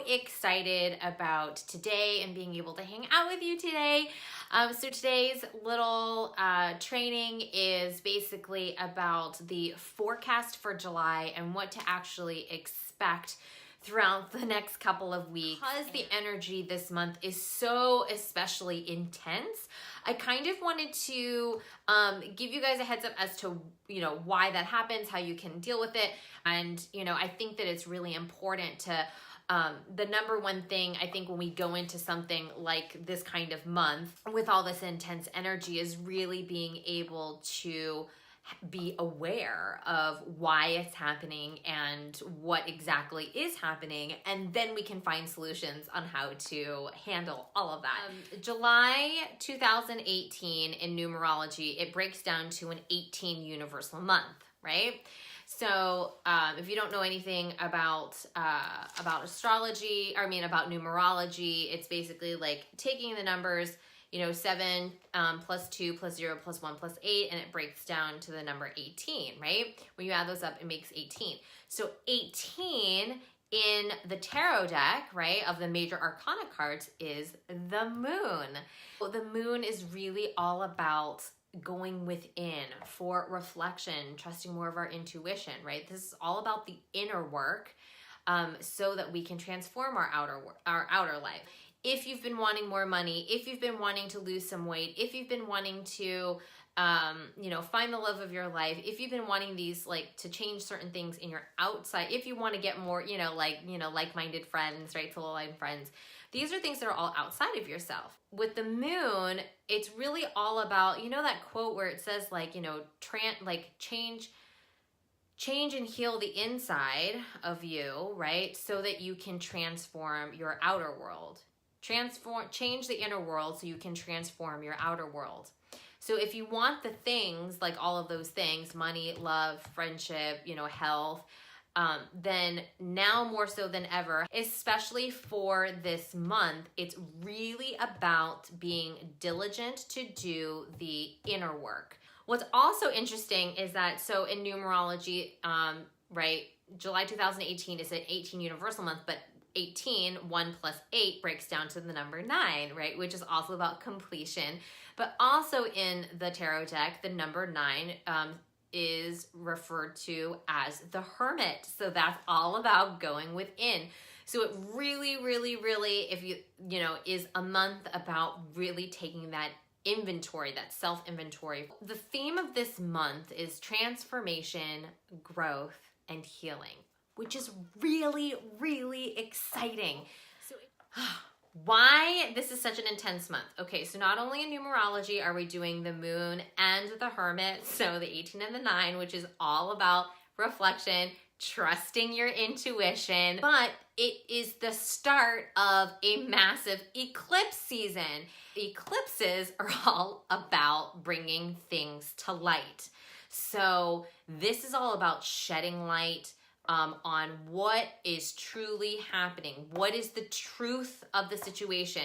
excited about today and being able to hang out with you today. So today's little training is basically about the forecast for July and what to actually expect throughout the next couple of weeks. Because the energy this month is so especially intense, I kind of wanted to give you guys a heads up as to, why that happens, how you can deal with it. And, I think that it's really important to, the number one thing I think when we go into something like this kind of month with all this intense energy is really being able to be aware of why it's happening and what exactly is happening, and then we can find solutions on how to handle all of that. July 2018 in numerology, it breaks down to an 18 universal month, right? So if you don't know anything about astrology, about numerology, it's basically like taking the numbers 7 plus 2 plus 0 plus 1 plus 8, and it breaks down to the number 18, right? When you add those up, it makes 18. So 18 in the tarot deck, right, of the major arcana cards is the moon. Well, the moon is really all about going within for reflection, trusting more of our intuition, right? This is all about the inner work so that we can transform our outer life. If you've been wanting more money, if you've been wanting to lose some weight, if you've been wanting to, find the love of your life, if you've been wanting these, to change certain things in your outside, if you want to get more, like-minded friends, right, soul-aligned friends, these are things that are all outside of yourself. With the moon, it's really all about, that quote where it says, change and heal the inside of you, right, so that you can transform your outer world. Change the inner world so you can transform your outer world. So if you want the things, like all of those things, money, love, friendship, health, then now more so than ever, especially for this month, it's really about being diligent to do the inner work. What's also interesting is that, so in numerology, right, July 2018 is an 18 universal month, but 18, 1 plus 8 breaks down to the number 9, right? Which is also about completion. But also in the tarot deck, the number 9 is referred to as the hermit. So that's all about going within. So it really, really, really, if is a month about really taking that inventory, that self-inventory. The theme of this month is transformation, growth, and healing, which is really, really exciting. So why this is such an intense month. Okay, so not only in numerology are we doing the moon and the hermit, so the 18 and the 9, which is all about reflection, trusting your intuition, but it is the start of a massive eclipse season. Eclipses are all about bringing things to light. So this is all about shedding light on what is truly happening. What is the truth of the situation?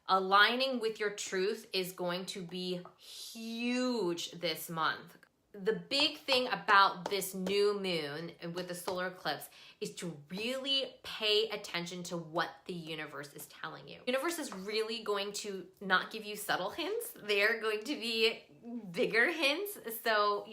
Aligning with your truth is going to be huge this month. The big thing about this new moon with the solar eclipse is to really pay attention to what the universe is telling you. The universe is really going to not give you subtle hints. They're going to be bigger hints. So,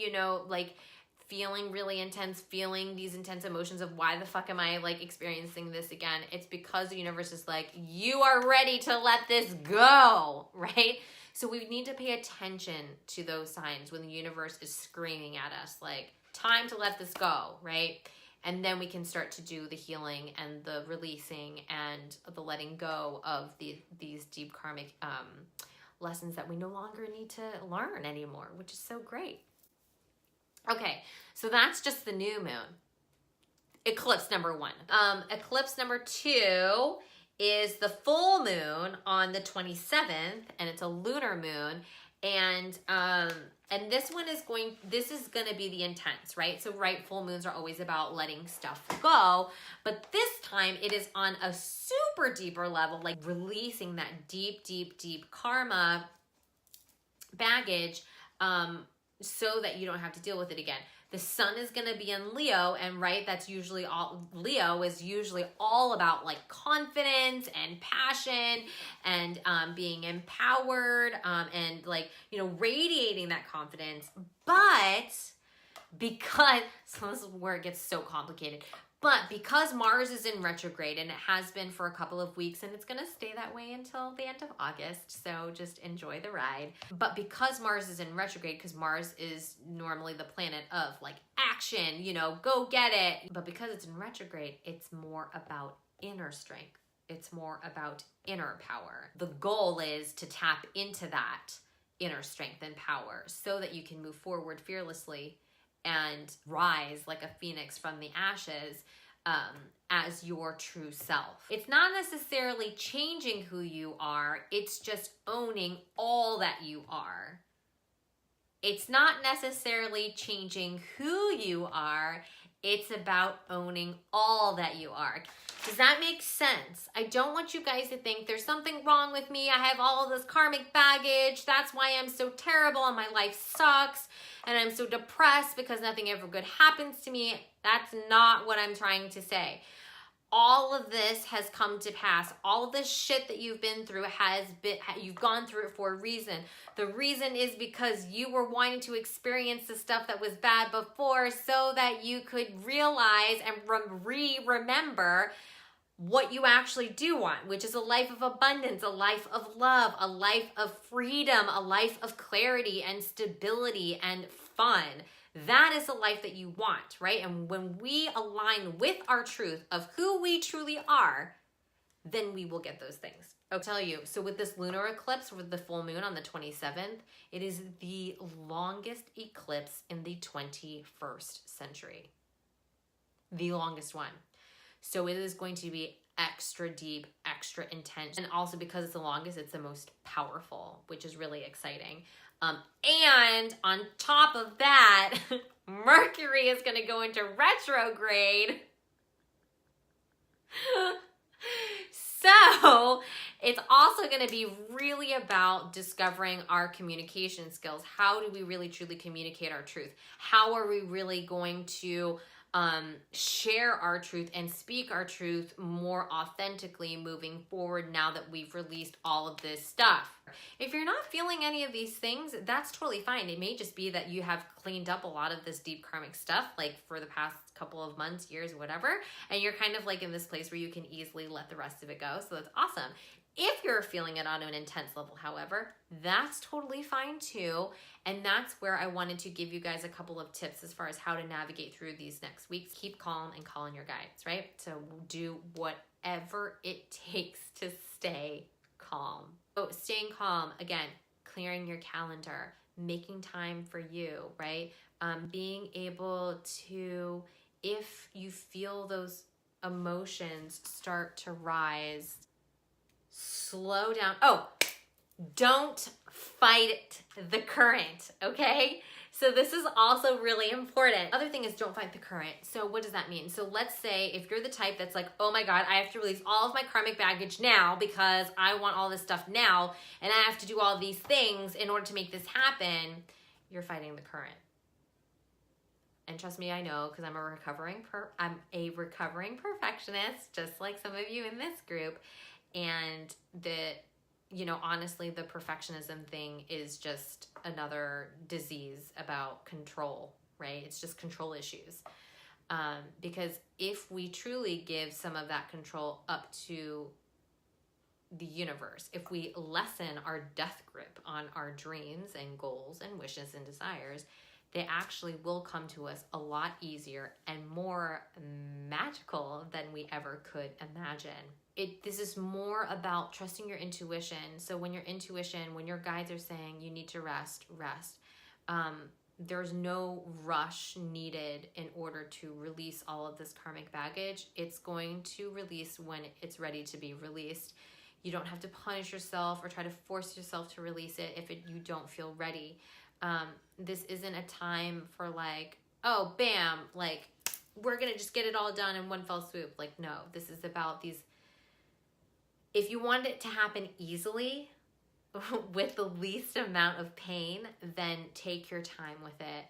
feeling really intense, feeling these intense emotions of why the fuck am I experiencing this again? It's because the universe is you are ready to let this go, right? So we need to pay attention to those signs when the universe is screaming at us, time to let this go, right? And then we can start to do the healing and the releasing and the letting go of these deep karmic lessons that we no longer need to learn anymore, which is so great. Okay, so that's just the new moon. Eclipse number 1. Eclipse number 2 is the full moon on the 27th, and it's a lunar moon. And this is gonna be the intense, right? So full moons are always about letting stuff go, but this time it is on a super deeper level, releasing that deep, deep, deep karma baggage, so that you don't have to deal with it again. The sun is going to be in Leo, and right, that's usually all, Leo is usually all about like confidence and passion and being empowered and like, you know, radiating that confidence. But because, so this is where it gets so complicated. But because Mars is in retrograde, and it has been for a couple of weeks, and it's going to stay that way until the end of August, so just enjoy the ride. But because Mars is in retrograde, because Mars is normally the planet of like action, you know, go get it. But because it's in retrograde, it's more about inner strength. It's more about inner power. The goal is to tap into that inner strength and power so that you can move forward fearlessly and rise like a phoenix from the ashes as your true self. It's not necessarily changing who you are, it's just owning all that you are. It's not necessarily changing who you are, it's about owning all that you are. Does that make sense? I don't want you guys to think there's something wrong with me. I have all of this karmic baggage. That's why I'm so terrible and my life sucks. And I'm so depressed because nothing ever good happens to me. That's not what I'm trying to say. All of this has come to pass. All of this shit that you've been through you've gone through it for a reason. The reason is because you were wanting to experience the stuff that was bad before so that you could realize and remember what you actually do want, which is a life of abundance, a life of love, a life of freedom, a life of clarity and stability and fun. That is the life that you want, right? And when we align with our truth of who we truly are, then we will get those things. I'll tell you, so with this lunar eclipse, with the full moon on the 27th, it is the longest eclipse in the 21st century. The longest one. So it is going to be extra deep, extra intense. And also because it's the longest, it's the most powerful, which is really exciting. And on top of that, Mercury is going to go into retrograde. So it's also going to be really about discovering our communication skills. How do we really truly communicate our truth? How are we really going to share our truth and speak our truth more authentically moving forward now that we've released all of this stuff? If you're not feeling any of these things, that's totally fine. It may just be that you have cleaned up a lot of this deep karmic stuff, like for the past couple of months, years, whatever, and you're kind of like in this place where you can easily let the rest of it go. So that's awesome. If you're feeling it on an intense level, however, that's totally fine too. And that's where I wanted to give you guys a couple of tips as far as how to navigate through these next weeks. Keep calm and call on your guides, right? So do whatever it takes to stay calm. So staying calm, again, clearing your calendar, making time for you, right? Being able to, if you feel those emotions start to rise, slow down. Oh, don't fight the current, okay? So this is also really important. Other thing is don't fight the current. So what does that mean? So let's say if you're the type that's like, oh my God, I have to release all of my karmic baggage now because I want all this stuff now and I have to do all these things in order to make this happen, you're fighting the current. And trust me, I know, because I'm a recovering perfectionist, just like some of you in this group. And honestly, the perfectionism thing is just another disease about control, right? It's just control issues. Because if we truly give some of that control up to the universe, if we lessen our death grip on our dreams and goals and wishes and desires, they actually will come to us a lot easier and more magical than we ever could imagine. This is more about trusting your intuition. So when your guides are saying you need to rest. There's no rush needed in order to release all of this karmic baggage. It's going to release when it's ready to be released. You don't have to punish yourself or try to force yourself to release it if you don't feel ready. This isn't a time for like, oh, bam, like we're going to just get it all done in one fell swoop. Like, no, this is about these. If you want it to happen easily with the least amount of pain, then take your time with it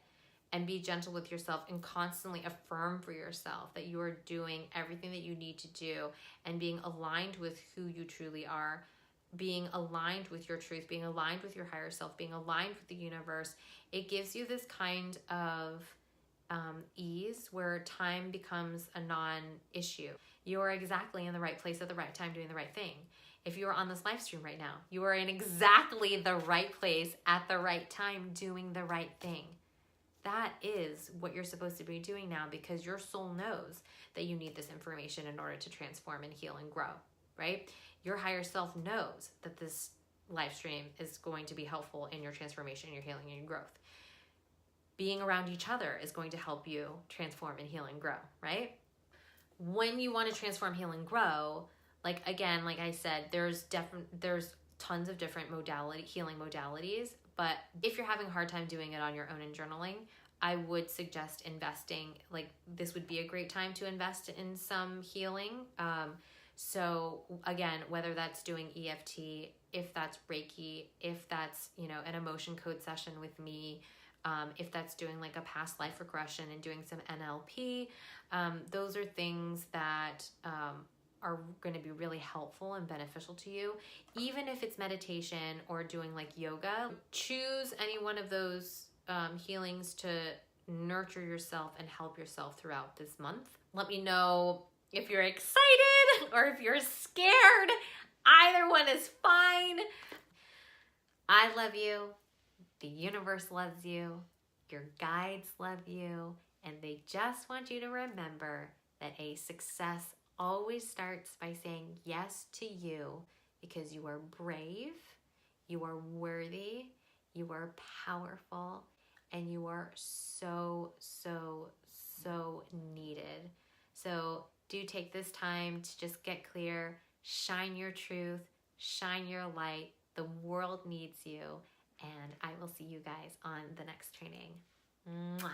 and be gentle with yourself and constantly affirm for yourself that you are doing everything that you need to do and being aligned with who you truly are, being aligned with your truth, being aligned with your higher self, being aligned with the universe. It gives you this kind of ease where time becomes a non-issue. You're exactly in the right place at the right time doing the right thing. If you are on this live stream right now, you are in exactly the right place at the right time doing the right thing. That is what you're supposed to be doing now, because your soul knows that you need this information in order to transform and heal and grow, right? Your higher self knows that this live stream is going to be helpful in your transformation, your healing, and your growth. Being around each other is going to help you transform and heal and grow, right? When you want to transform, heal, and grow, like I said, there's tons of different healing modalities. But if you're having a hard time doing it on your own and journaling, I would suggest investing. Like, this would be a great time to invest in some healing. So again, whether that's doing EFT, if that's Reiki, if that's, an emotion code session with me, if that's doing like a past life regression and doing some NLP, those are things that are going to be really helpful and beneficial to you. Even if it's meditation or doing like yoga, choose any one of those healings to nurture yourself and help yourself throughout this month. Let me know if you're excited or if you're scared. Either one is fine. I love you. The universe loves you. Your guides love you. And they just want you to remember that a success always starts by saying yes to you, because you are brave, you are worthy, you are powerful, and you are so, so, so needed. So do take this time to just get clear, shine your truth, shine your light. The world needs you. And I will see you guys on the next training. Mwah.